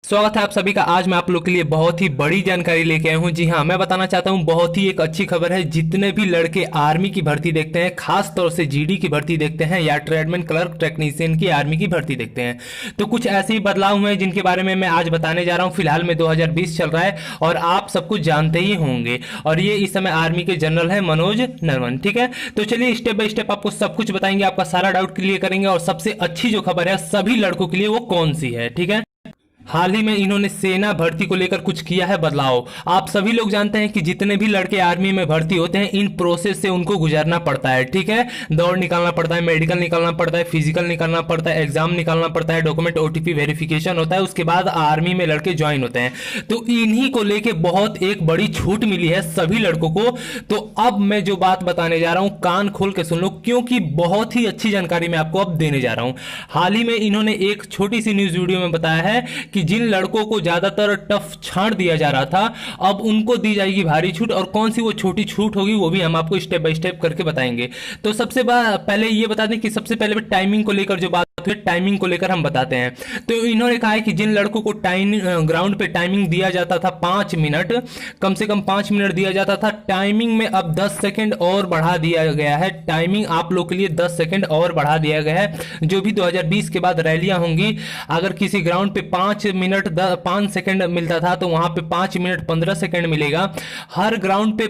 स्वागत है आप सभी का। आज मैं आप लोग के लिए बहुत ही बड़ी जानकारी लेके आया हूं। जी हाँ, मैं बताना चाहता हूं बहुत ही एक अच्छी खबर है। जितने भी लड़के आर्मी की भर्ती देखते हैं, खास तौर से जीडी की भर्ती देखते हैं या ट्रेडमैन क्लर्क टेक्नीशियन की आर्मी की भर्ती देखते हैं, तो कुछ ऐसे ही बदलाव हुए हैं जिनके बारे में मैं आज बताने जा रहा हूं। फिलहाल में 2020 चल रहा है और आप सब कुछ जानते ही होंगे। और ये इस समय आर्मी के जनरल है मनोज नरवण। ठीक है, तो चलिए स्टेप बाय स्टेप आपको सब कुछ बताएंगे, आपका सारा डाउट क्लियर करेंगे। और सबसे अच्छी जो खबर है सभी लड़कों के लिए वो कौन सी है, ठीक है। हाल ही में इन्होंने सेना भर्ती को लेकर कुछ किया है बदलाव। आप सभी लोग जानते हैं कि जितने भी लड़के आर्मी में भर्ती होते हैं, इन प्रोसेस से उनको गुजरना पड़ता है, ठीक है। दौड़ निकालना पड़ता है, मेडिकल निकालना पड़ता है, फिजिकल निकालना पड़ता है, एग्जाम निकालना पड़ता है, डॉक्यूमेंट ओटीपी वेरिफिकेशन होता है, उसके बाद आर्मी में लड़के ज्वाइन होते हैं। तो इन्हीं को लेके बहुत एक बड़ी छूट मिली है सभी लड़कों को। तो अब मैं जो बात बताने जा रहा हूं कान खोल के सुन लो, क्योंकि बहुत ही अच्छी जानकारी मैं आपको अब देने जा रहा हूं। हाल ही में इन्होंने एक छोटी सी न्यूज वीडियो में बताया है कि जिन लड़कों को ज्यादातर टफ छांट दिया जा रहा था, अब उनको दी जाएगी भारी छूट। और कौन सी वो छोटी छूट होगी वो भी हम आपको स्टेप बाय स्टेप करके बताएंगे। तो सबसे पहले ये बता दें कि सबसे पहले टाइमिंग को लेकर जो बात हुई, टाइमिंग को लेकर हम बताते हैं। तो इन्होंने कहा है कि जिन लड़कों को ग्राउंड पे टाइमिंग दिया जाता था 5 मिनट, कम से कम 5 मिनट दिया जाता था, टाइमिंग में अब 10 सेकंड और बढ़ा दिया गया है। टाइमिंग आप लोग के लिए 10 सेकंड और बढ़ा दिया गया है। जो भी 2020 के बाद रैलियां होंगी, अगर किसी ग्राउंड पे 5 मिनट 5 सेकंड मिलता था तो वहां पे 5 मिनट 15 सेकंड मिलेगा। हर ग्राउंड पे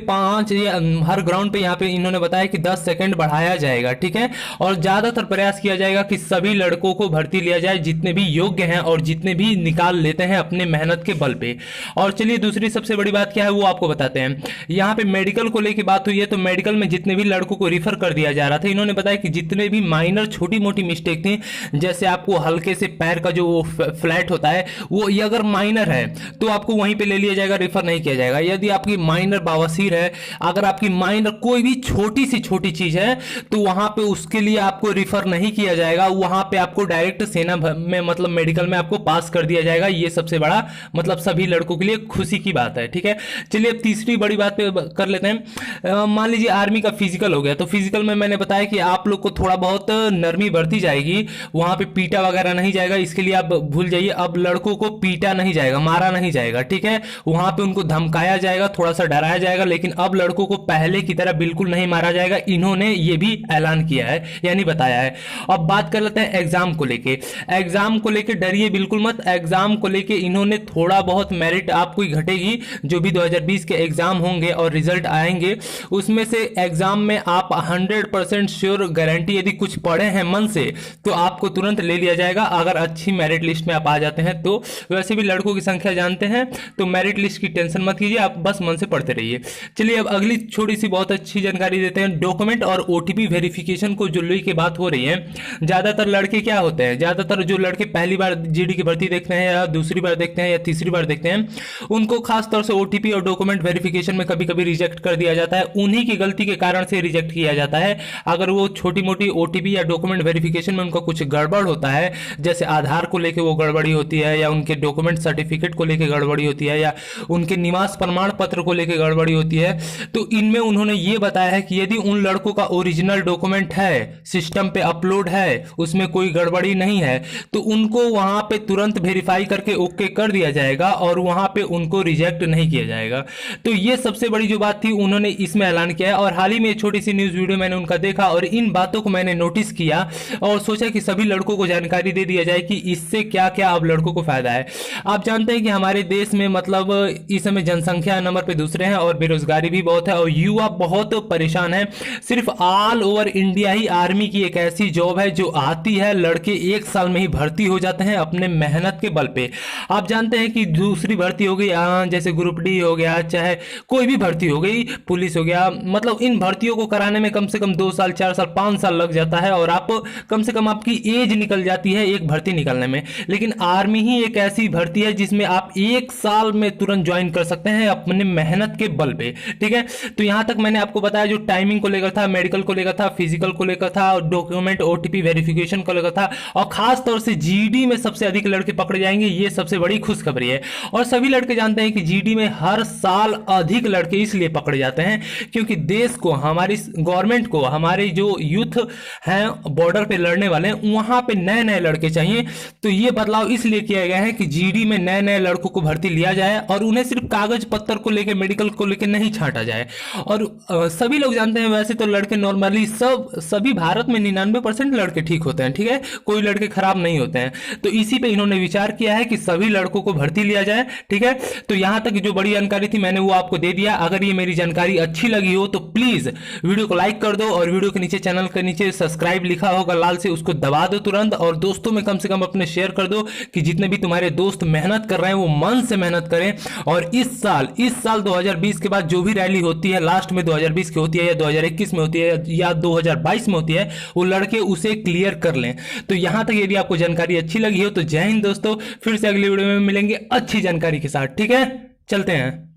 हर ग्राउंड पे यहाँ पे इन्होंने बताया कि 10 सेकंड बढ़ाया जाएगा, ठीक है। और ज्यादातर प्रयास किया जाएगा कि सभी लड़कों को भर्ती लिया जाए जितने भी योग्य हैं और जितने भी निकाल लेते हैं अपने मेहनत के बल पे। और चलिए दूसरी सबसे बड़ी बात क्या है वो आपको बताते हैं। यहाँ पे मेडिकल को लेकर बात हुई है, तो मेडिकल में जितने भी लड़कों को रिफर कर दिया जा रहा था, इन्होंने बताया कि जितने भी माइनर छोटी मोटी मिस्टेक थी, जैसे आपको हल्के से पैर का जो फ्लैट होता है वो, ये अगर माइनर है तो आपको वहीं पे ले लिया जाएगा, रेफर नहीं किया जाएगा। यदि आपकी माइनर बवासीर है, अगर आपकी माइनर कोई भी छोटी सी छोटी चीज है, तो वहां पे उसके लिए आपको रिफर नहीं किया जाएगा। वहां पे आपको डायरेक्ट सेना में मतलब मेडिकल में आपको पास कर दिया जाएगा। ये सबसे बड़ा मतलब सभी लड़कों के लिए खुशी की बात है, ठीक है। चलिए अब तीसरी बड़ी बात पे कर लेते हैं। मान लीजिए आर्मी का फिजिकल हो गया, तो फिजिकल में मैंने बताया कि आप लोग को थोड़ा बहुत नरमी बरती जाएगी, वहां पे पीटा वगैरह नहीं जाएगा। इसके लिए आप भूल जाइए, अब लड़कों को पीटा नहीं जाएगा, मारा नहीं जाएगा, ठीक है। वहां पे उनको धमकाया जाएगा, थोड़ा सा डराया जाएगा, लेकिन अब लड़कों को पहले की तरह बिल्कुल नहीं मारा जाएगा। इन्होंने ये भी ऐलान किया है, यानी बताया है। अब बात कर लेते हैं एग्जाम को लेके। एग्जाम को लेके डरिए बिल्कुल मत। एग्जाम को लेके इन्होंने थोड़ा बहुत मेरिट आपको ही घटेगी। जो भी 2020 के एग्जाम होंगे और रिजल्ट आएंगे, उसमें से एग्जाम में आप 100% श्योर गारंटी, यदि कुछ पढ़े हैं मन से तो आपको तुरंत ले लिया जाएगा, अगर अच्छी मेरिट लिस्ट में आप आ जाते हैं तो। वैसे भी लड़कों की संख्या जानते हैं, तो मेरिट लिस्ट की टेंशन मत कीजिए, आप बस मन से पढ़ते रहिए। चलिए अब अगली छोटी सी बहुत अच्छी जानकारी देते हैं। डॉक्यूमेंट और ओटीपी वेरिफिकेशन को जो लेके बात हो रही है, ज्यादातर लड़के क्या होते हैं, ज्यादातर जो लड़के पहली बार जीडी की भर्ती देखते हैं या दूसरी बार देखते हैं या तीसरी बार देखते हैं, उनको खास तौर से ओटीपी और डॉक्यूमेंट वेरिफिकेशन में कभी कभी रिजेक्ट कर दिया जाता है। उन्हीं की गलती के कारण से रिजेक्ट किया जाता है। अगर वो छोटी मोटी ओटीपी या डॉक्यूमेंट वेरिफिकेशन में उनका कुछ गड़बड़ होता है, जैसे आधार को लेकर वो गड़बड़ी होती है, या उनके डॉक्यूमेंट सर्टिफिकेट को लेकर गड़बड़ी होती है, या उनके निवास प्रमाण पत्र को लेकर गड़बड़ी होती है, तो इनमें उन्होंने ये बताया है कि यदि उन लड़कों का ओरिजिनल डॉक्यूमेंट है, सिस्टम पे अपलोड है, उसमें कोई गड़बड़ी नहीं है, तो उनको वहां पे तुरंत वेरीफाई करके ओके कर दिया जाएगा और वहां पे उनको रिजेक्ट नहीं किया जाएगा। तो ये सबसे बड़ी जो बात थी उन्होंने इसमें ऐलान किया है। और हाल ही में छोटी सी न्यूज वीडियो मैंने उनका देखा और इन बातों को मैंने नोटिस किया और सोचा कि सभी लड़कों को जानकारी दे दिया जाए कि इससे क्या क्या अब लड़कों को फायदा है। आप जानते हैं कि हमारे देश में मतलब इस समय जनसंख्या नंबर पे दूसरे हैं और बेरोजगारी भी बहुत है और युवा बहुत परेशान है। सिर्फ ऑल ओवर इंडिया ही आर्मी की एक ऐसी जॉब है जो आती है, लड़के 1 साल में ही भर्ती हो जाते हैं अपने मेहनत के बल पे। आप जानते हैं कि दूसरी भर्ती हो गई, जैसे ग्रुप डी हो गया, चाहे कोई भी भर्ती हो गई, पुलिस हो गया, मतलब इन भर्तियों को कराने में कम से कम 2 साल 4 साल 5 साल लग जाता है और आप कम से कम आपकी एज निकल जाती है एक भर्ती निकलने में। लेकिन आर्मी ही एक ऐसी भर्ती है जिसमें आप 1 साल में तुरंत ज्वाइन कर सकते हैं अपने मेहनत के बल पे, ठीक है। तो यहां तक मैंने आपको बताया जो टाइमिंग को लेकर था, मेडिकल को लेकर था, फिजिकल को लेकर था, डॉक्यूमेंट ओटीपी वेरिफिकेशन को लगा था, और खास तौर से जीडी में सबसे अधिक लड़के पकड़े जाएंगे, ये सबसे बड़ी खुशखबरी है। और सभी लड़के जानते हैं कि जीडी में हर साल अधिक लड़के इसलिए पकड़े जाते हैं क्योंकि देश को, हमारी गवर्नमेंट को, हमारे जो यूथ हैं बॉर्डर पे लड़ने वाले हैं, वहां पे नए नए लड़के चाहिए। तो ये बदलाव इसलिए किया गया है कि जीडी में नए नए लड़कों को भर्ती लिया जाए और उन्हें सिर्फ कागज पत्तर को लेकर, मेडिकल को लेकर नहीं छांटा जाए। और सभी लोग जानते हैं वैसे तो लड़के नॉर्मली सभी भारत में 99% लड़के ठीक होते हैं, ठीक है, कोई लड़के खराब नहीं होते हैं। तो इसी पे इन्होंने विचार किया है कि सभी लड़कों को भर्ती लिया जाए, ठीक है। तो यहां तक जो बड़ी जानकारी थी मैंने वो आपको दे दिया। अगर ये मेरी जानकारी अच्छी लगी हो तो प्लीज वीडियो को लाइक कर दो, और वीडियो के नीचे, चैनल के नीचे सब्सक्राइब लिखा होगा लाल से, उसको दबा दो तुरंत, और दोस्तों में कम से कम अपने शेयर कर दो कि जितने भी तुम्हारे दोस्त मेहनत कर रहे हैं वो मन से मेहनत करें। और इस साल 2020 के बाद जो भी रैली होती है, लास्ट में 2020 की होती है या 2021 में होती है या 2022 में होती है, वो लड़के उसे क्लियर कर लें। तो यहां तक यदि आपको जानकारी अच्छी लगी हो तो जय हिंद दोस्तों, फिर से अगली वीडियो में मिलेंगे अच्छी जानकारी के साथ, ठीक है, चलते हैं।